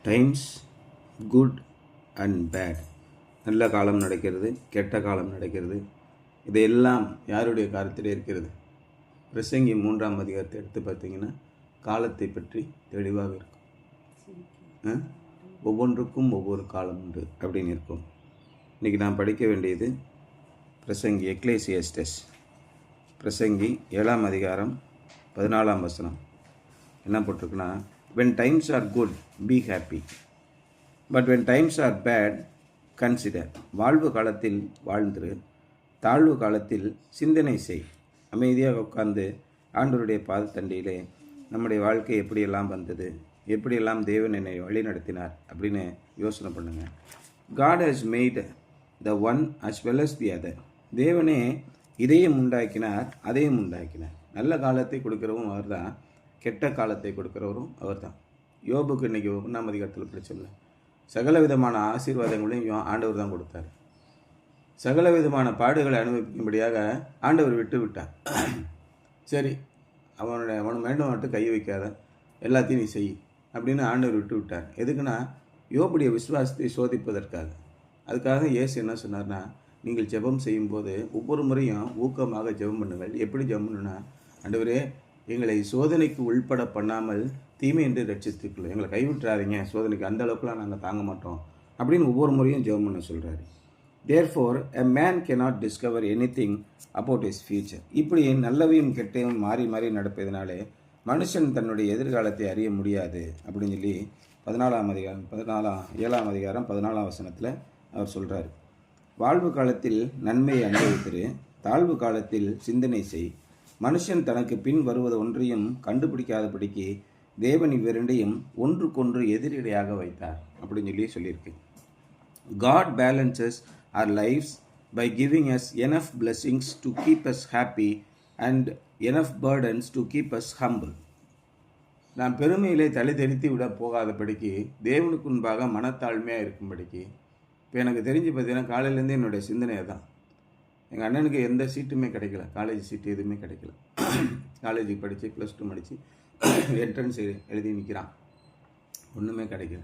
Times good and bad, நல்ல காலம் நடக்கிறது, கெட்ட காலம் நடக்கிறது. இதையெல்லாம் யாருடைய காலத்திலே இருக்கிறது? பிரசங்கி 3ஆம் அதிகாரத்தை எடுத்து பார்த்தீங்கன்னா காலத்தை பற்றி தெளிவாக இருக்கும். ஒவ்வொன்றுக்கும் ஒவ்வொரு காலம் உண்டு அப்படின்னு இருக்கும். இன்றைக்கி நான் படிக்க வேண்டியது பிரசங்கி எக்லேசியஸ்டஸ் பிரசங்கி 7ஆம் அதிகாரம் 14ஆம் வசனம். என்ன போட்டிருக்குன்னா, when times are good be happy, but when times are bad consider. வாழ்வு காலத்தில் வாழ்ந்துரு, தாழ்வு காலத்தில் சிந்தனை செய். அமைதியாக உட்கார்ந்து ஆண்டவருடைய பாதத்தண்டியிலே நம்முடைய வாழ்க்கை எப்படியெல்லாம் வந்தது, எப்படியெல்லாம் தேவன் என்னை வழி நடத்தினார் அப்படின்னு யோசனை பண்ணுங்க. God has made the one as well as the other. தேவனே இதையும் உண்டாக்கினார், அதையும் உண்டாக்கினார். நல்ல காலத்தை கொடுக்கிறவும் அவர் தான், கெட்ட காலத்தை கொடுக்கிறவரும் அவர் தான். யோபுக்கு இன்றைக்கி 1ஆம் அதிகாரத்தில் படிச்சோம்ல, சகல விதமான ஆசீர்வாதங்களையும் ஆண்டவர் தான் கொடுத்தார். சகல விதமான பாடுகளை அனுபவிக்கும்படியாக ஆண்டவர் விட்டு விட்டார். சரி, அவன் வேண்டும் மட்டும் கை வைக்காத, எல்லாத்தையும் நீ செய் அப்படின்னு ஆண்டவர் விட்டு விட்டார். எதுக்குன்னா யோபுடைய விசுவாசத்தை சோதிப்பதற்காக. அதுக்காக இயேசு என்ன சொன்னார்னா, நீங்கள் ஜெபம் செய்யும்போது ஒவ்வொரு முறையும் ஊக்கமாக ஜெபம் பண்ணுங்கள். எப்படி ஜெபம் பண்ணுன்னா, ஆண்டவரே எங்களை சோதனைக்கு உள்பட பண்ணாமல் தீமை என்று ரட்சித்துக்குள்ள எங்களை கைவிட்டுறாதீங்க, சோதனைக்கு அந்த அளவுக்குலாம் நாங்கள் தாங்க மாட்டோம் அப்படின்னு ஒவ்வொரு முறையும் ஜெபம் பண்ண சொல்கிறாரு. Therefore a man cannot discover anything about his future. இப்படி நல்லவையும் கெட்டையும் மாறி மாறி நடப்பதனாலே மனுஷன் தன்னுடைய எதிர்காலத்தை அறிய முடியாது அப்படின்னு சொல்லி 7ஆம் அதிகாரம் 14ஆம் வசனத்தில் அவர் சொல்கிறார். வாழ்வு காலத்தில் நன்மையை அனுபவித்திரு, தாழ்வு காலத்தில் சிந்தனை செய். மனுஷன் தனக்கு பின் வருவது ஒன்றையும் கண்டுபிடிக்காதபடிக்கு தேவன் இவ்விரண்டையும் ஒன்றுக்கொன்று எதிரிடையாக வைத்தார் அப்படின்னு சொல்லியிருக்கு. God balances our lives by giving us enough blessings to keep us happy and enough burdens to keep us humble. நான் பெருமையிலே தலை தெரித்து விட போகாதபடிக்கு, தேவனுக்கு முன்பாக மனத்தாழ்மையாக இருக்கும்படிக்கு. இப்போ எனக்கு தெரிஞ்சு பார்த்தீங்கன்னா காலையிலேருந்து என்னுடைய சிந்தனை தான். எங்கள் அண்ணனுக்கு எந்த சீட்டுமே கிடைக்கல, காலேஜ் சீட்டு எதுவுமே கிடைக்கல. காலேஜுக்கு படித்து +2 முடித்து என்ட்ரன்ஸ் எழுதி நிற்கிறான், ஒன்றுமே கிடைக்கல.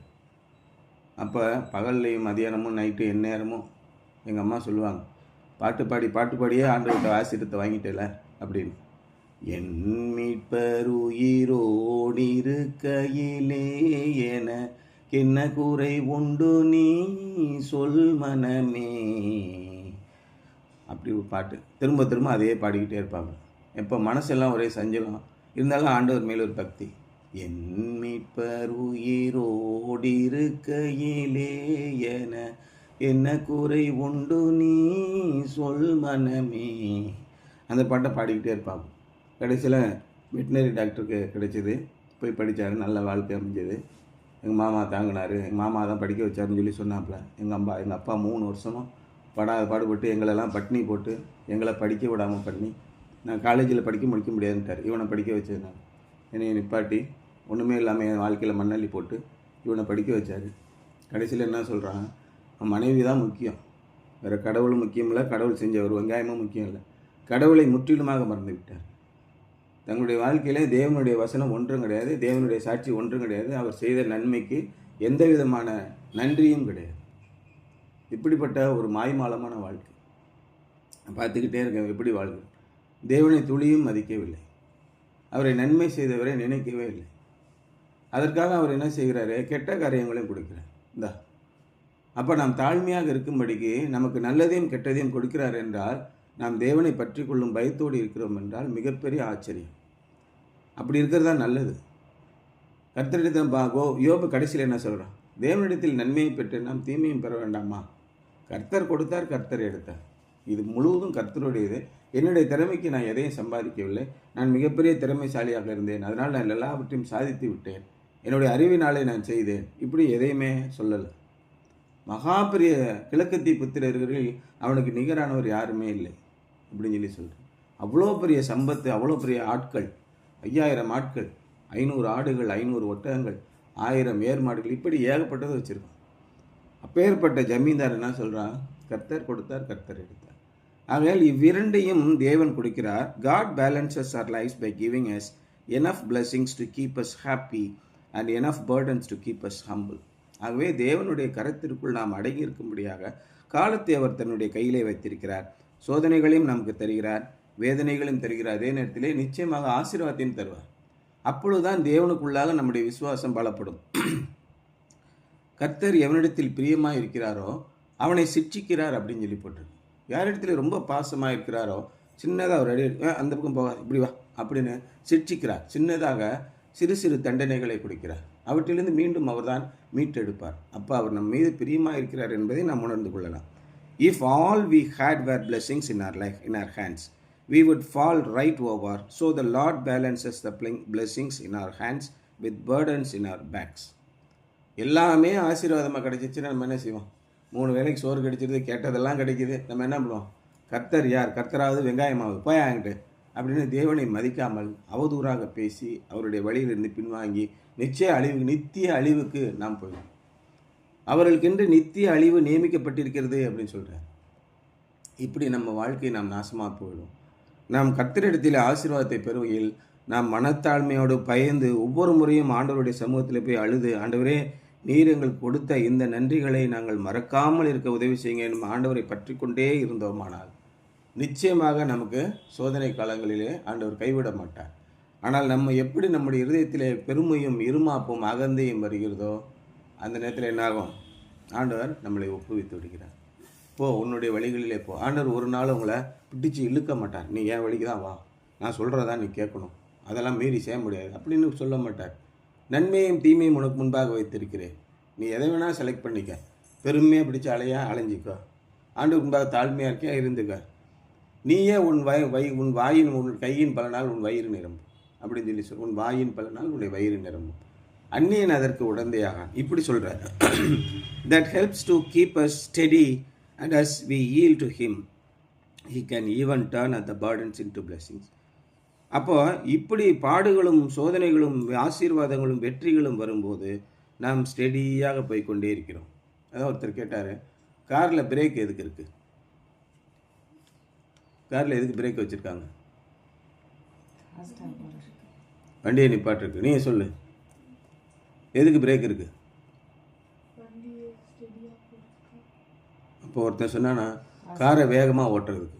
அப்போ பகல்லையும் மதியானமும் நைட்டு எந்நேரமும் எங்கள் அம்மா சொல்லுவாங்க, பாட்டு பாடியே ஆண்டவர்கிட்ட ஆசீர்வாதத்தை வாங்கிட்டல அப்படின்னு. என் மீட்பர் உயிரோடு இருக்கையிலே என என்ன குறை உண்டு நீ சொல் மனமே, அப்படி ஒரு பாட்டு திரும்ப திரும்ப அதையே பாடிக்கிட்டே இருப்பாங்க. எப்போ மனசெல்லாம் ஒரே சஞ்சலம் இருந்தாலும் ஆண்டவர் மேல் ஒரு பக்தி. என் மீட்பர் உயிரோடு இருக்கையிலே என என்ன குறை உண்டு நீ சொல் மனமே, அந்த பாட்டை பாடிக்கிட்டே இருப்பாங்க. கடைசியில் வெட்டினரி டாக்டருக்கு கிடைச்சிது, போய் படித்தார், நல்ல வாழ்க்கை அமைஞ்சது. எங்கள் மாமா தாங்கினார், எங்கள் மாமா தான் படிக்க வச்சாருன்னு சொல்லி சொன்னாப்புல. எங்கள் அப்பா 3 வருஷமாக பாடுபட்டு எங்களெல்லாம் பட்டினி போட்டு எங்களை படிக்க விடாமல் பண்ணி, நான் காலேஜில் படிக்க முடிக்க முடியாதுன்ட்டார். இவனை படிக்க வச்சதுனால என்னை நிப்பாட்டி ஒன்றுமே இல்லாமல் என் வாழ்க்கையில் மண்ணள்ளி போட்டு இவனை படிக்க வச்சார். கடைசியில் என்ன சொல்கிறான், மனைவி தான் முக்கியம், வேறு கடவுளும் முக்கியம் இல்லை, கடவுள் செஞ்ச ஒரு வெங்காயமும் முக்கியம் இல்லை. கடவுளை முற்றிலுமாக மறந்து விட்டார். தங்களுடைய வாழ்க்கையிலே தேவனுடைய வசனம் ஒன்றும் கிடையாது, தேவனுடைய சாட்சி ஒன்றும் கிடையாது, அவர் செய்த நன்மைக்கு எந்த விதமான நன்றியும் கிடையாது. இப்படிப்பட்ட ஒரு மாய்மாலமான வாழ்க்கை பார்த்துக்கிட்டே இருக்க. எப்படி வாழ்க்கை? தேவனை துளியும் மதிக்கவில்லை, அவரை நன்மை செய்தவரை நினைக்கவே இல்லை. அதற்காக அவர் என்ன செய்கிறாரு, கெட்ட காரியங்களையும் கொடுக்கிறார். இந்தா, அப்போ நாம் தாழ்மையாக இருக்கும்படிக்கு நமக்கு நல்லதையும் கெட்டதையும் கொடுக்கிறார் என்றால், நாம் தேவனை பற்றி கொள்ளும் பயத்தோடு இருக்கிறோம் என்றால் மிகப்பெரிய ஆச்சரியம். அப்படி இருக்கிறது தான் நல்லது. கர்த்தரிடத்தில் யோபு கடைசியில் என்ன சொல்கிறான், தேவனிடத்தில் நன்மையை பெற்று நாம் தீமையும் பெற வேண்டாமா? கர்த்தர் கொடுத்தார், கர்த்தர் எடுத்தார், இது முழுவதும் கர்த்தருடையது. என்னுடைய திறமைக்கு நான் எதையும் சம்பாதிக்கவில்லை, நான் மிகப்பெரிய திறமைசாலியாக இருந்தேன், அதனால் நான் எல்லாவற்றையும் சாதித்து விட்டேன், என்னுடைய அறிவினாலே நான் செய்தேன், இப்படி எதையுமே சொல்லலை. மகாபெரிய கிழக்கத்தி புத்திரர்களில் அவனுக்கு நிகரானவர் யாருமே இல்லை அப்படின்னு சொல்கிறேன். அவ்வளோ பெரிய சம்பத்து, அவ்வளோ பெரிய ஆட்கள், 5000 ஆட்கள், 500 ஆடுகள், 500 ஒட்டகங்கள், 1000 ஏர் மாடுகள், இப்படி ஏகப்பட்டது வச்சுருக்கோம். அப்பேற்பட்ட ஜமீன்தார் என்ன சொல்கிறான், கர்த்தர் கொடுத்தார், கர்த்தர் எடுத்தார். ஆகையால் இவ்விரண்டையும் தேவன் கொடுக்கிறார். God balances our lives by giving us enough blessings to keep us happy and enough burdens to keep us humble. ஆகவே தேவனுடைய கரத்திற்குள் நாம் அடங்கியிருக்கும்படியாக காலத்தை அவர் தன்னுடைய கையிலே வைத்திருக்கிறார். சோதனைகளையும் நமக்கு தருகிறார், வேதனைகளையும் தருகிறார். அதே நேரத்திலே நிச்சயமாக ஆசீர்வாதத்தையும் தருவார். அப்பொழுதுதான் தேவனுக்குள்ளாக நம்முடைய விசுவாசம் பலப்படும். கர்த்தர் எவனிடத்தில் பிரியமாக இருக்கிறாரோ அவனை சிட்சிக்கிறார் அப்படின்னு சொல்லி போட்டிருக்கு. யாரிடத்துல ரொம்ப பாசமாக இருக்கிறாரோ சின்னதாக ஒரு அடி அந்த பக்கம் போக இப்படி வா அப்படின்னு சிட்சிக்கிறார். சின்னதாக சிறு சிறு தண்டனைகளை கொடுக்கிறார். அவற்றிலிருந்து மீண்டும் அவர்தான் மீட்டெடுப்பார். அப்போ அவர் நம் மீது பிரியமாக இருக்கிறார் என்பதை நாம் உணர்ந்து கொள்ளலாம். If all we had were blessings in our life, in our hands, we would fall right over. So the Lord balances the blessings in our hands with burdens in our backs. எல்லாமே ஆசீர்வாதமாக கிடைச்சிச்சுன்னா நம்ம என்ன செய்வோம்? 3 வேளைக்கு சோறு கிடைச்சிருது, கேட்டதெல்லாம் கிடைக்கிது. நம்ம என்ன பண்ணுவோம்? கர்த்தர் யார்? கர்த்தராவது வெங்காயமாவது போய் ஆகிட்டு அப்படின்னு தேவனை மதிக்காமல் அவதூறாக பேசி அவருடைய வழியிலிருந்து பின்வாங்கி நித்திய அழிவுக்கு நாம் போயிடும். அவர்களுக்கென்று நித்திய அழிவு நியமிக்கப்பட்டிருக்கிறது அப்படின்னு சொல்கிறார். இப்படி நம்ம வாழ்க்கை நாம் நாசமாக போயிடும். நாம் கர்த்தரிடத்தில் ஆசீர்வாதத்தை பெறுகையில் நாம் மனத்தாழ்மையோடு பயந்து ஒவ்வொரு முறையும் ஆண்டவருடைய சமூகத்தில் போய் அழுது, ஆண்டவரே நீர் எங்களுக்கு கொடுத்த இந்த நன்றிகளை நாங்கள் மறக்காமல் இருக்க உதவி செய்யுங்க என்னும் ஆண்டவரை பற்றி கொண்டே இருந்தோமானால் நிச்சயமாக நமக்கு சோதனை காலங்களிலே ஆண்டவர் கைவிட மாட்டார். ஆனால் நம்ம எப்படி நம்முடைய இருதயத்திலே பெருமையும் இருமாப்பும் அகந்தையும் வருகிறதோ அந்த நேரத்தில் என்னாகும்? ஆண்டவர் நம்மளை ஒப்புவித்து விடுகிறார். போ, உன்னுடைய வழிகளிலே போ. ஆண்டவர் ஒரு நாள் உங்களை பிடிச்சி இழுக்க மாட்டார். நீ என் வழிக்கு தான் வா, நான் சொல்கிறதா நீ கேட்கணும், அதெல்லாம் மீறி செய்ய முடியாது அப்படின்னு சொல்ல மாட்டார். நன்மையும் தீமையும் உனக்கு முன்பாக வைத்திருக்கிறேன், நீ எதை வேணால் செலக்ட் பண்ணிக்க. பெருமையாக பிடிச்சி அலைஞ்சிக்கோ, ஆண்டுக்கு முன்பாக தாழ்மையாக இருக்கியா இருந்துக்க. நீயே உன் வாயின் உன் கையின் பலனால் உன் வயிறு நிரம்பும் அப்படின்னு சொல்லி உன் வாயின் பலனால் உன்னுடைய வயிறு நிரம்பும். அந்நியன் அதற்கு உடந்தையாக இப்படி சொல்கிறார். That helps to keep us steady, and as we yield to him, he can even turn the burdens into blessings. அப்போ இப்படி பாடுகளும் சோதனைகளும் ஆசீர்வாதங்களும் வெற்றிகளும் வரும்போது நாம் ஸ்டெடியாக போய்கொண்டே இருக்கிறோம். அதான் ஒருத்தர் கேட்டார், காரில் பிரேக் எதுக்கு இருக்குது? காரில் எதுக்கு பிரேக் வச்சுருக்காங்க? வண்டியை நிப்பாட்டிருக்கு. நீங்கள் சொல்லு, எதுக்கு பிரேக் இருக்குது? அப்போ ஒருத்தன் சொன்னானா, காரை வேகமாக ஓட்டுறதுக்கு.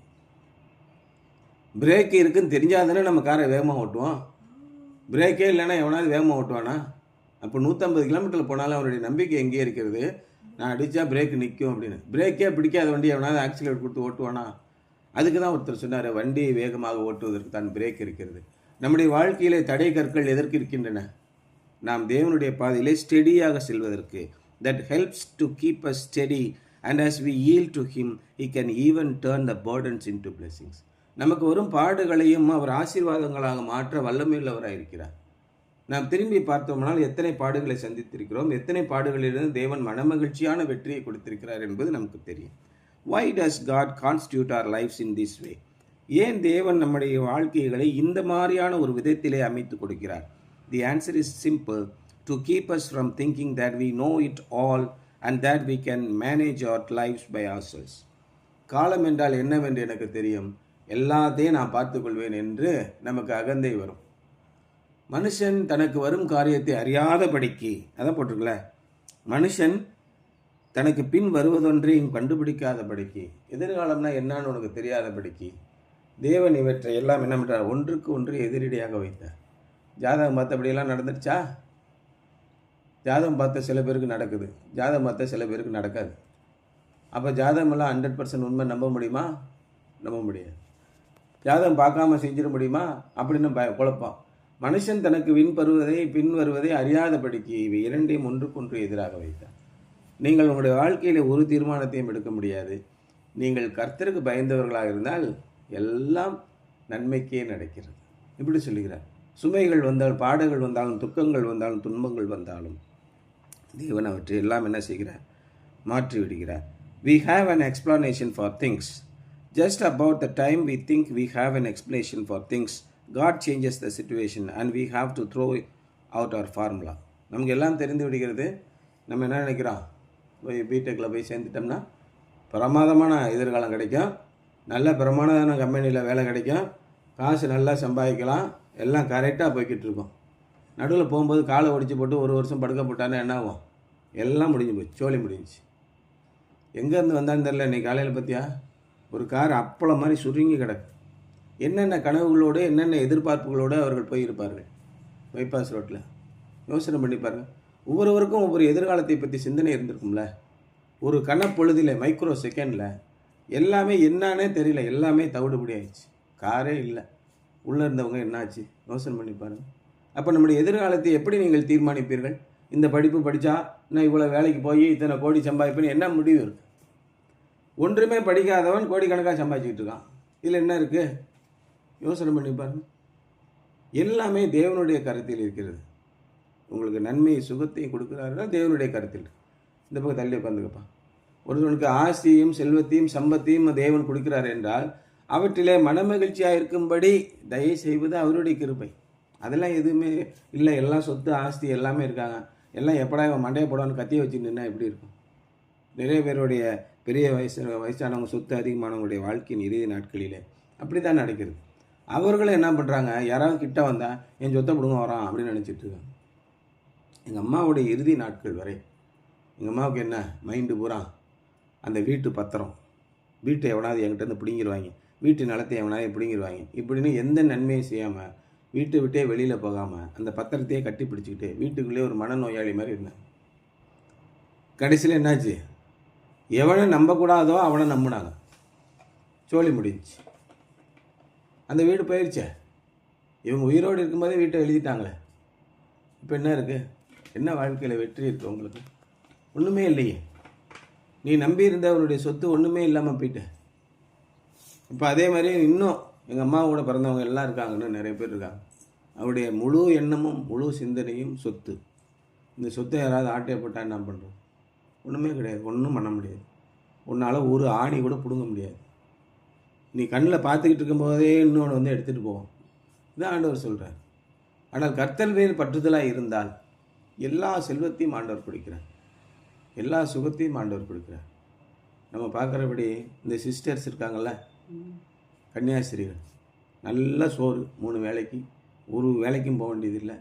பிரேக் இருக்குதுன்னு தெரிஞ்சால் தானே நம்ம காரை வேகமாக ஓட்டுவோம். பிரேக்கே இல்லைன்னா எவனாவது வேகமாக ஓட்டுவானா? அப்போ 150 கிலோமீட்டரில் போனாலும் அவனுடைய நம்பிக்கை எங்கேயே இருக்கிறது? நான் அடித்தா பிரேக் நிற்கும் அப்படின்னு. பிரேக்கே பிடிக்காத வண்டி எவனாவது ஆக்சிலேட்டர் கொடுத்து ஓட்டுவானா? அதுக்கு தான் ஒருத்தர் சொன்னார், வண்டியை வேகமாக ஓட்டுவதற்கு தான் பிரேக் இருக்கிறது. நம்முடைய வாழ்க்கையிலே தடை கற்கள் எதற்கு இருக்கின்றன? நாம் தேவனுடைய பாதையிலே ஸ்டெடியாக செல்வதற்கு. That helps to keep us steady, and as we yield to him, he can even turn the burdens into blessings. நமக்கு வரும் பாடுகளையும் அவர் ஆசீர்வாதங்களாக மாற்ற வல்லமையுள்ளவராக இருக்கிறார். நாம் திரும்பி பார்த்தோம்னால் எத்தனை பாடுகளை சந்தித்திருக்கிறோம், எத்தனை பாடுகளிலிருந்து தேவன் மனமகிழ்ச்சியான வெற்றியை கொடுத்திருக்கிறார் என்பது நமக்கு தெரியும். Why does God constitute our lives in this way? ஏன் தேவன் நம்முடைய வாழ்க்கைகளை இந்த மாதிரியான ஒரு விதத்திலே அமைத்து கொடுக்கிறார்? The answer is simple: to keep us from thinking that we know it all and that we can manage our lives by ourselves. காலம் என்றால் என்னவென்று எனக்கு தெரியும், எல்லாத்தையும் நான் பார்த்துக்கொள்வேன் என்று நமக்கு அகந்தை வரும். மனுஷன் தனக்கு வரும் காரியத்தை அறியாதபடிக்கு, அதான் போட்டிருக்கல, மனுஷன் தனக்கு பின் வருவதொன்றையும் கண்டுபிடிக்காதபடிக்கு, எதிர்காலம்னா என்னன்னு உனக்கு தெரியாதபடிக்கு தேவன் இவற்றை எல்லாம் என்ன பண்ணுறார்? ஒன்றுக்கு ஒன்று எதிரடியாக வைத்தார். ஜாதகம் பார்த்தபடியெல்லாம் நடந்துடுச்சா? ஜாதகம் பார்த்த சில பேருக்கு நடக்குது, ஜாதகம் பார்த்த சில பேருக்கு நடக்காது. அப்போ ஜாதகமெல்லாம் 100% உண்மை நம்ப முடியுமா? நம்ப முடியாது. ஜாதகம் பார்க்காம செஞ்சிட முடியுமா? அப்படின்னு குழப்பம். மனுஷன் தனக்கு பின் வருவதை அறியாதபடிக்கு இவை இரண்டையும் ஒன்றுக்கொன்று எதிராக வைத்தார். நீங்கள் உங்களுடைய வாழ்க்கையில் ஒரு தீர்மானத்தையும் எடுக்க முடியாது. நீங்கள் கர்த்தருக்கு பயந்தவர்களாக இருந்தால் எல்லாம் நன்மைக்கே நடக்கிறது. இப்படி சொல்லுகிறார். சுமைகள் வந்தால், பாடுகள் வந்தாலும், துக்கங்கள் வந்தாலும், துன்பங்கள் வந்தாலும் தேவன் அவற்றை எல்லாம் என்ன செய்கிறார்? மாற்றி விடுகிறார். We have an explanation for things. Just about the time we think we have an explanation for things, God changes the situation and we have to throw out our formula. நமக்கு எல்லாம் தெரிந்து விடுகிறது. நம்ம என்ன நினைக்கிறோம்? போய் பிடெக்கில் போய் சேர்ந்துட்டோம்னா பிரமாதமான எதிர்காலம் கிடைக்கும், நல்ல பிரமாதமான கம்பெனியில் வேலை கிடைக்கும், காசு நல்லா சம்பாதிக்கலாம், எல்லாம் கரெக்டாக போய்கிட்டு இருக்கோம். நடுவில் போகும்போது காலை ஒடிச்சு போட்டு ஒரு வருஷம் படுக்க போட்டானே என்ன ஆகும்? எல்லாம் முடிஞ்சு போச்சு, சோழி முடிஞ்சிச்சு. எங்கேருந்து வந்தான்னு தெரில. இன்றைக்கி காலையில் பார்த்தியா ஒரு கார் அப்பளம் மாதிரி சுருங்கி கிடக்கு. என்னென்ன கனவுகளோடு என்னென்ன எதிர்பார்ப்புகளோடு அவர்கள் போயிருப்பார்கள் பைபாஸ் ரோட்டில். யோசனை பண்ணி பாருங்கள். ஒவ்வொருவருக்கும் ஒவ்வொரு எதிர்காலத்தை பற்றி சிந்தனை இருந்திருக்கும்ல. ஒரு கணப்பொழுதில் மைக்ரோ செகண்டில் எல்லாமே என்னானே தெரியல, எல்லாமே தவிடுபடி ஆயிடுச்சு. காரே இல்லை. உள்ளே இருந்தவங்க என்னாச்சு யோசனை பண்ணி பாருங்கள். அப்போ நம்முடைய எதிர்காலத்தை எப்படி நீங்கள் தீர்மானிப்பீர்கள்? இந்த படிப்பு படித்தா நான் இவ்வளோ வேலைக்கு போய் இத்தனை கோடி சம்பாதிப்பேன்னு என்ன முடிவு இருக்குது? ஒன்றுமே படிக்காதவன் கோடிக்கணக்காக சம்பாதிச்சிக்கிட்டு இருக்கான். இதில் என்ன இருக்குது? யோசனை பண்ணி பாருங்கள். எல்லாமே தேவனுடைய கருத்தில் இருக்கிறது. உங்களுக்கு நன்மையை சுகத்தையும் கொடுக்குறாருன்னா தேவனுடைய கருத்தில். இந்த பக்கம் தள்ளி உட்காந்துக்கப்பா. ஒருவனுக்கு ஆஸ்தியையும் செல்வத்தையும் சம்பத்தையும் தேவன் கொடுக்கிறார் என்றால் அவற்றிலே மனமகிழ்ச்சியாக இருக்கும்படி தயவு செய்வது அவருடைய கிருபை. அதெல்லாம் எதுவுமே இல்லை. எல்லாம் சொத்து ஆஸ்தி எல்லாமே இருக்காங்க, எல்லாம் எப்படா இவன் மண்டையை போடான்னு கத்தியை வச்சு நின்னா எப்படி இருக்கும்? நிறைய பேருடைய பெரிய வயசானவங்க சொத்து அதிகமானவங்களுடைய வாழ்க்கையின் இறுதி நாட்களிலே அப்படி தான் நடக்கிறது. அவர்களும் என்ன பண்ணுறாங்க, யாராவது கிட்ட வந்தால் என் சொத்தை பிடுங்க வரான் அப்படின்னு நினச்சிட்டு இருக்காங்க. எங்கள் அம்மாவுடைய இறுதி நாட்கள் வரை எங்கள் அம்மாவுக்கு என்ன மைண்டு பூரா அந்த வீட்டு பத்திரம், வீட்டை எவனாவது என்கிட்ட பிடுங்கிடுவாங்க, வீட்டு நிலத்தை எவனாவது பிடுங்கிடுவாங்க இப்படின்னு எந்த நன்மையும் செய்யாமல் வீட்டை விட்டே வெளியில் போகாமல் அந்த பத்திரத்தையே கட்டி பிடிச்சிக்கிட்டு வீட்டுக்குள்ளேயே ஒரு மனநோயாளி மாதிரி இருந்தேன். கடைசியில் என்னாச்சு? எவனை நம்பக்கூடாதோ அவனை நம்பினாங்க, சோழி முடிஞ்சிச்சு. அந்த வீடு போயிடுச்சே. இவங்க உயிரோடு இருக்கும்போதே வீட்டை எழுதிட்டாங்களே. இப்போ என்ன இருக்குது? என்ன வாழ்க்கையில் வெற்றி இருக்குது உங்களுக்கு? ஒன்றுமே இல்லையே. நீ நம்பி இருந்தவனுடைய சொத்து ஒன்றுமே இல்லாமல் போயிட்ட. இப்போ அதே மாதிரி இன்னும் எங்கள் அம்மாவோட பிறந்தவங்க எல்லாம் இருக்காங்கன்னு நிறைய பேர் இருக்காங்க. அவருடைய முழு எண்ணமும் முழு சிந்தனையும் சொத்து. இந்த சொத்தை யாராவது ஆட்டையப்பட்டால் என்ன பண்ணுறோம்? ஒன்றுமே கிடையாது, ஒன்றும் பண்ண முடியாது. உன்னால் ஒரு ஆணி கூட பிடுங்க முடியாது. நீ கண்ணில் பார்த்துக்கிட்டு இருக்கும்போதே இன்னொன்று வந்து எடுத்துகிட்டு போவோம். இதான் ஆண்டவர் சொல்கிறார். ஆனால் கர்த்தர் மேல் பற்றுதலாக இருந்தால் எல்லா செல்வத்தையும் ஆண்டவர் கொடுக்கிறார், எல்லா சுகத்தையும் ஆண்டவர் கொடுக்கிறார். நம்ம பார்க்குறபடி இந்த சிஸ்டர்ஸ் இருக்காங்கள்ல, கன்னியாஸ்திரிகள், நல்ல சோறு 3 வேளைக்கு, ஒரு வேலைக்கும் போக வேண்டியதில்லை,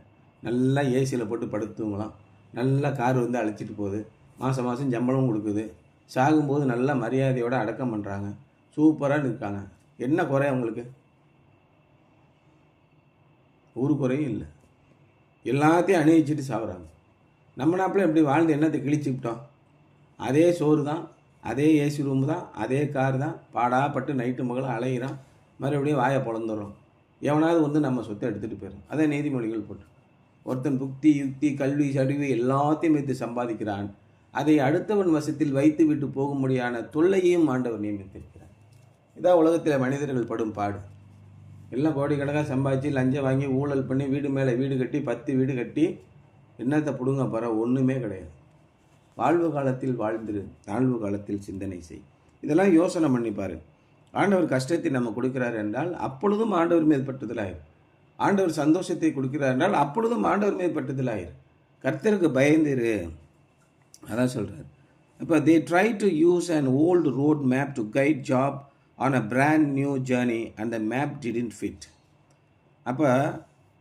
நல்லா ஏசியில் போட்டு படுத்துவங்களாம், நல்லா கார் வந்து அழைச்சிட்டு போகுது, மாதம் மாதம் சம்பளம் கொடுக்குது, சாகும்போது நல்ல மரியாதையோடு அடக்கம் பண்ணுறாங்க, சூப்பராக இருக்காங்க. என்ன குறை அவங்களுக்கு? ஒரு குறையும் இல்லை. எல்லாத்தையும் அணிவிச்சிட்டு சாப்பிட்றாங்க. நம்ம நாட்டில் எப்படி வாழ்ந்து என்னத்தை கிழிச்சுக்கிட்டோம்? அதே சோறு தான், அதே ஏசி ரூம் தான், அதே கார் தான், பாடாப்பட்டு நைட்டு மகளும் அலைகிறான், மறுபடியும் வாயை பொழந்துடுறோம். எவனாவது வந்து நம்ம சொத்தை எடுத்துகிட்டு போயிடும். அதே நீதிமொழிகள் போட்டு ஒருத்தன் புக்தி யுக்தி கல்வி சடிவு எல்லாத்தையும் வைத்து சம்பாதிக்கிறான், அதை அடுத்தவன் வசத்தில் வைத்து விட்டு போகும்படியான தொல்லையையும் ஆண்டவர் நியமித்திருக்கிறார். இதான் உலகத்தில் மனிதர்கள் படும் பாடு. எல்லாம் கோடிக்கணக்காக சம்பாதிச்சு லஞ்சம் வாங்கி ஊழல் பண்ணி வீடு மேலே வீடு கட்டி 10 வீடு கட்டி என்னத்தை பிடுங்க போகிற? ஒன்றுமே கிடையாது. வாழ்வு காலத்தில் வாழ்ந்துரு, தாழ்வு காலத்தில் சிந்தனை செய். இதெல்லாம் யோசனை பண்ணிப்பார். ஆண்டவர் கஷ்டத்தை நம்ம கொடுக்கிறார் என்றால் அப்பொழுதும் ஆண்டவர் மீது பட்டுதலாயிரு. ஆண்டவர் சந்தோஷத்தை கொடுக்கிறார் என்றால் அப்பொழுதும் ஆண்டவர் மீது பட்டுதலாயிரு. கர்த்தருக்கு பயந்துரு, அதான் சொல்கிறார். இப்போ they try to use an old road map to guide Job on a brand new journey and the map didn't fit. அப்போ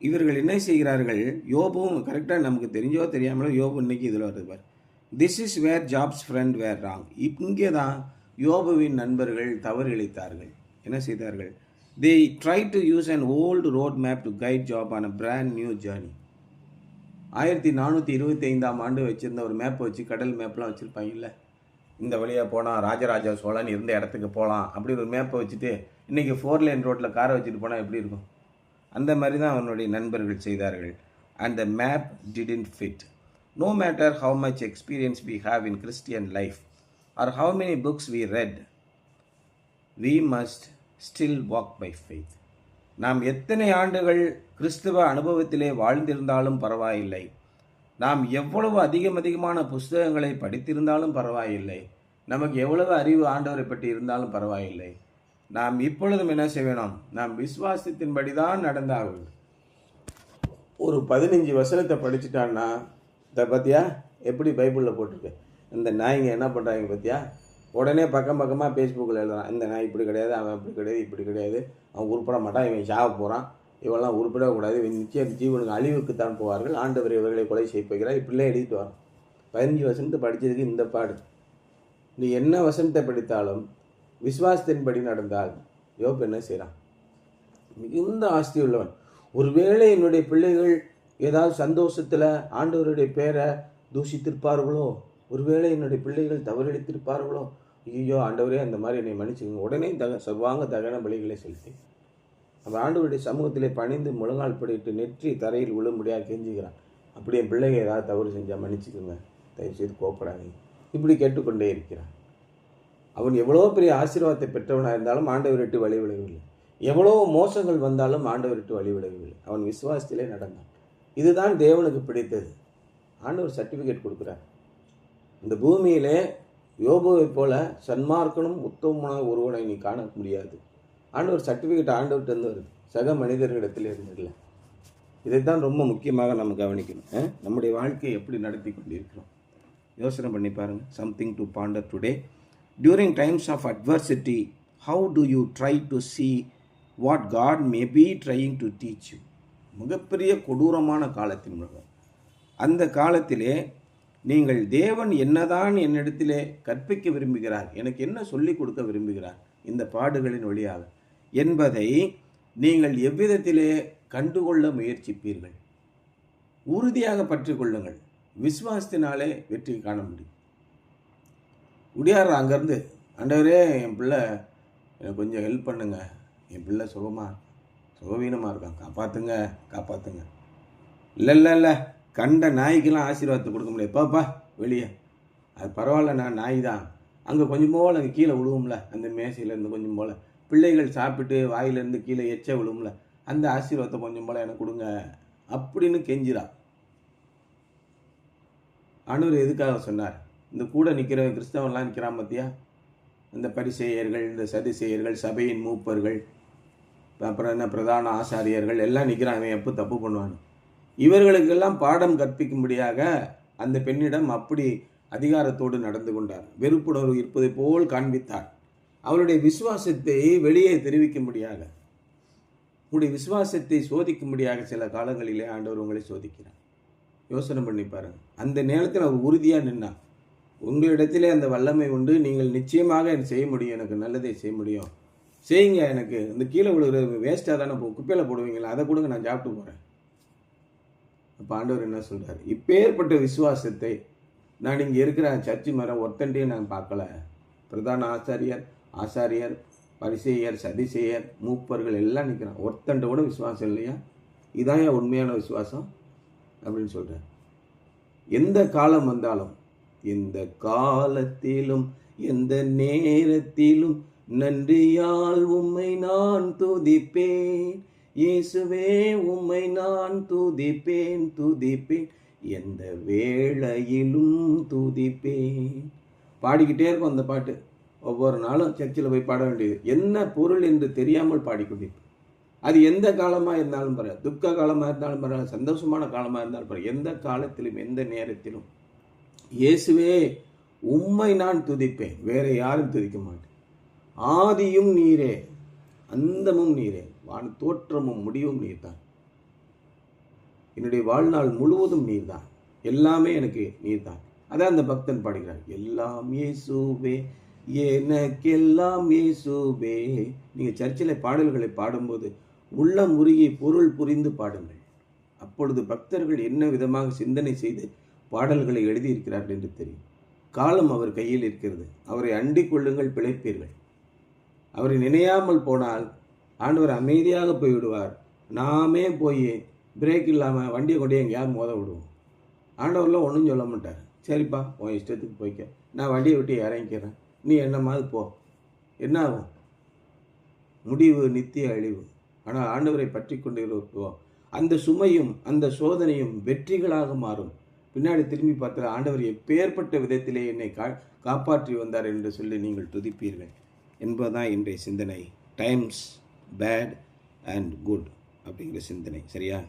இவர்கள் என்ன செய்கிறார்கள்? யோபுவும் கரெக்டாக நமக்கு தெரிஞ்சோ தெரியாமலோ யோபு இன்னைக்கு இதில் வருது பார். This is where Job's friend were wrong. இங்கே தான் யோபுவின் நண்பர்கள் தவறு இழைத்தார்கள். என்ன செய்தார்கள்? they try to use an old road map to guide Job on a brand new journey. 1425ஆம் ஆண்டு வச்சுருந்த ஒரு மேப் வச்சு, கடல் மேப்லாம் வச்சுருப்பாங்கல்ல, இந்த வழியாக போனால் ராஜராஜ சோழன் இருந்த இடத்துக்கு போகலாம் அப்படி ஒரு மேப்பை வச்சுட்டு இன்றைக்கி 4 லேன் ரோட்டில் காரை வச்சுட்டு போனால் எப்படி இருக்கும்? அந்த மாதிரி தான் அவனுடைய நண்பர்கள் செய்தார்கள். And the map didn't fit. No matter how much experience we have in Christian life or how many books we read, we must still walk by faith. நாம் எத்தனை ஆண்டுகள் கிறிஸ்துவ அனுபவத்திலே வாழ்ந்திருந்தாலும் பரவாயில்லை, நாம் எவ்வளவு அதிகமான புஸ்தகங்களை படித்திருந்தாலும் பரவாயில்லை, நமக்கு எவ்வளவு அறிவு ஆண்டவரை பற்றி இருந்தாலும் பரவாயில்லை, நாம் இப்பொழுதும் என்ன செய்யணும்? நாம் விசுவாசத்தின்படி தான் நடந்தாக. ஒரு 15 வசனத்தை படிச்சுட்டான்னா இதை பார்த்தியா எப்படி பைபிளில் போட்டிருக்கு. இந்த நாய்ங்க என்ன பண்ணுறாங்க பார்த்தியா? உடனே பக்கமாக ஃபேஸ்புக்கில் எழுதுறான், இந்த நாய் இப்படி கிடையாது, அவன் இப்படி கிடையாது, இப்படி கிடையாது, அவன் உருப்பட மாட்டான், இவன் சாவ போகிறான், இவெல்லாம் உருப்படக்கூடாது, இவன் நிச்சயம் ஜீவனுக்கு அழிவுக்குத்தான் போவார்கள், ஆண்டவர் இவர்களை கொலை செய்ய போகிறார், இப்படிலாம் எழுதிட்டு வரோம். 15 வசனத்தை படித்ததுக்கு இந்த பாடு. நீ என்ன வசனத்தை படித்தாலும் விசுவாசத்தின்படி நடந்தால் யோபு என்ன செய்கிறான்? மிகுந்த ஆஸ்தி உள்ளவன். ஒருவேளை என்னுடைய பிள்ளைகள் ஏதாவது சந்தோஷத்தில் ஆண்டவருடைய பேரை தூஷித்திருப்பார்களோ, ஒருவேளை என்னுடைய பிள்ளைகள் தவறளித்திருப்பார்களோ, ஐயோ ஆண்டவரே அந்த மாதிரி என்னை மன்னிச்சுக்கோங்க, உடனே சர்வாங்க தகன பலிகளை செலுத்தி அவன் ஆண்டவருடைய சமூகத்திலே பணிந்து முழங்கால் படிட்டு நெற்றி தரையில் விழும்படியாக கெஞ்சுக்கிறான். அப்படி என் பிள்ளைங்க ஏதாவது தவறு செஞ்சால் மன்னிச்சுக்கோங்க, தயவுசெய்து கோப்படாதீங்க, இப்படி கேட்டுக்கொண்டே இருக்கிறான். அவன் எவ்வளோ பெரிய ஆசீர்வாதத்தை பெற்றவனாக இருந்தாலும் ஆண்டவர் விட்டு வழி விலகவில்லை. எவ்வளோ மோசங்கள் வந்தாலும் ஆண்டவர் விட்டு வழி விலகவில்லை. அவன் விசுவாசத்திலே நடந்தான். இதுதான் தேவனுக்கு பிடித்தது. ஆண்டவர் சர்டிஃபிகேட் கொடுக்குறார். இந்த பூமியிலே யோபுவை போல சன்மார்க்கனும் உத்தமமான ஒருவனை நீ காண முடியாது. ஆண்டவர் சர்டிஃபிகேட் ஆண்டவர்கிட்ட வருது, சக மனிதர்களிடத்தில் இருந்தில்லை. இதைத்தான் ரொம்ப முக்கியமாக நம்ம கவனிக்கணும். நம்முடைய வாழ்க்கையை எப்படி நடத்தி கொண்டிருக்கிறோம் யோசனை பண்ணி பாருங்கள். Something to Pander today. During times of adversity, how do you try to see what God may be trying to teach you? மிகப்பெரிய கொடூரமான காலத்தின் மூலம் அந்த காலத்திலே நீங்கள் தேவன் என்னதான் என்னிடத்திலே கற்பிக்க விரும்புகிறார், எனக்கு என்ன சொல்லிக் கொடுக்க விரும்புகிறார் இந்த பாடுகளின் வழியாக என்பதை நீங்கள் எவ்விதத்திலே கண்டுகொள்ள முயற்சிப்பீர்கள். உறுதியாக பற்றி கொள்ளுங்கள். விசுவாசத்தினாலே வெற்றி காண முடியும். உடையார் அங்கேருந்து, ஆண்டவரே என் பிள்ளை எனக்கு கொஞ்சம் ஹெல்ப் பண்ணுங்க, என் பிள்ளை சுகவீனமாக இருக்கான், காப்பாற்றுங்க காப்பாற்றுங்க. இல்லை கண்ட நாய்க்கெல்லாம் ஆசீர்வாதத்தை கொடுக்க முடியாது, பாப்பா வெளியே, அது பரவாயில்ல, நான் நாய் தான், அங்கே கொஞ்சம் போல் அங்கே கீழே விழுவும்ல, அந்த மேசையிலேருந்து கொஞ்சம் போல் பிள்ளைகள் சாப்பிட்டு வாயிலேருந்து கீழே எச்ச விழுவும்ல, அந்த ஆசீர்வாதத்தை கொஞ்சம் போல் எனக்கு கொடுங்க அப்படின்னு கெஞ்சிரா. ஆண்டவர் எதுக்காக சொன்னார்? இந்த கூட நிற்கிற கிறிஸ்தவன்லாம் நிற்கிறான் பார்த்தியா, இந்த பரிசேயர்கள், இந்த சதுசேயர்கள், சபையின் மூப்பர்கள், அப்புறம் என்ன பிரதான ஆசாரியர்கள் எல்லாம் நிற்கிறான், அவன் எப்போ தப்பு பண்ணுவான். இவர்களுக்கெல்லாம் பாடம் கற்பிக்கும்படியாக அந்த பெண்ணிடம் அப்படி அதிகாரத்தோடு நடந்து கொண்டார். வெறுப்புணர்வு இருப்பதை போல் காண்பித்தார். அவருடைய விசுவாசத்தை வெளியே தெரிவிக்கும்படியாக, உங்களுடைய விசுவாசத்தை சோதிக்கும்படியாக சில காலங்களிலே ஆண்டவர் உங்களை சோதிக்கிறார். யோசனை பண்ணி பாருங்கள். அந்த நேரத்தில் அவர் உறுதியாக நின்னார். உங்களிடத்திலே அந்த வல்லமை உண்டு, நீங்கள் நிச்சயமாக எனக்கு செய்ய முடியும், எனக்கு நல்லதை செய்ய முடியும், செய்யுங்க, எனக்கு இந்த கீழே விழுகிற வேஸ்ட்டாக தானே குப்பையில் போடுவீங்களா, அதை கொடுங்க, நான் சாப்பிட்டு போகிறேன். அப்போ ஆண்டவர் என்ன சொல்கிறார்? இப்பேற்பட்ட விசுவாசத்தை நான் இங்கே இருக்கிற சர்ச்சி மரம் ஒருத்தண்டையும் நான் பார்க்கல. பிரதான ஆசாரியர், பரிசேயர், சதிசேயர், மூப்பர்கள் எல்லாம் நிற்கிறான், ஒருத்தண்ட கூட விசுவாசம் இல்லையா? இதான் என் உண்மையான விசுவாசம் அப்படின்னு சொல்கிறார். எந்த காலம் வந்தாலும், எந்த காலத்திலும் எந்த நேரத்திலும் நன்றியால் உம்மை நான் துதிப்பேன், இயேசுவே உம்மை நான் துதிப்பேன், எந்த வேளையிலும் துதிப்பேன். பாடிக்கிட்டே இருக்கும் அந்த பாட்டு. ஒவ்வொரு நாளும் சர்ச்சில் போய் பாட வேண்டியது. என்ன பொருள் என்று தெரியாமல் பாடிக்கொண்டிருப்பேன். அது எந்த காலமாக இருந்தாலும் பரவாயில்ல, துக்க காலமாக இருந்தாலும் பரவாயில்ல, சந்தோஷமான காலமாக இருந்தாலும் பரவாயில்ல, எந்த காலத்திலும் எந்த நேரத்திலும் இயேசுவே உம்மை நான் துதிப்பேன், வேற யாரும் துதிக்க மாட்டேன். ஆதியும் நீரே, அந்தமும் நீரே, தோற்றமும் முடிவும் நீர்தான், என்னுடைய வாழ்நாள் முழுவதும் நீர்தான், எல்லாமே எனக்கு நீர்தான். அதான் அந்த பக்தன் பாடுகிறார், எல்லாம் இயேசுவே எனக்கெல்லாம் இயேசுவே. நீங்கள் சர்ச்சில் பாடல்களை பாடும்போது உள்ளம் உருகி பொருள் புரிந்து பாடுங்கள். அப்பொழுது பக்தர்கள் என்ன விதமாக சிந்தனை செய்து பாடல்களை எழுதியிருக்கிறார்கள் என்று தெரியும். காலம் அவர் கையில் இருக்கிறது. அவரை அண்டிக் கொள்ளுங்கள், பிழைப்பீர்கள். அவரை நினையாமல் போனால் ஆண்டவர் அமைதியாக போய்விடுவார். நாமே போய் பிரேக் இல்லாமல் வண்டியை கொண்டு எங்கேயாவது மோத விடுவோம். ஆண்டவர்லாம் ஒன்றும் சொல்ல மாட்டார். சரிப்பா உன் இஷ்டத்துக்கு போய்க்க, நான் வண்டியை விட்டு இறங்கிக்கிறேன், நீ என்னமாவது போ. என்ன ஆகும்? முடிவு நித்திய அழிவு. ஆனால் ஆண்டவரை பற்றி கொண்டு இருப்போம், அந்த சுமையும் அந்த சோதனையும் வெற்றிகளாக மாறும். பின்னாடி திரும்பி பார்த்தால் ஆண்டவர் எப்பேற்பட்ட விதத்திலே என்னை காப்பாற்றி வந்தார் என்று சொல்லி நீங்கள் துதிப்பீர்கள் என்பதுதான் இன்றைய சிந்தனை. டைம்ஸ் பேட் அண்ட் குட் அப்படிங்கிற சிந்தனை. சரியா?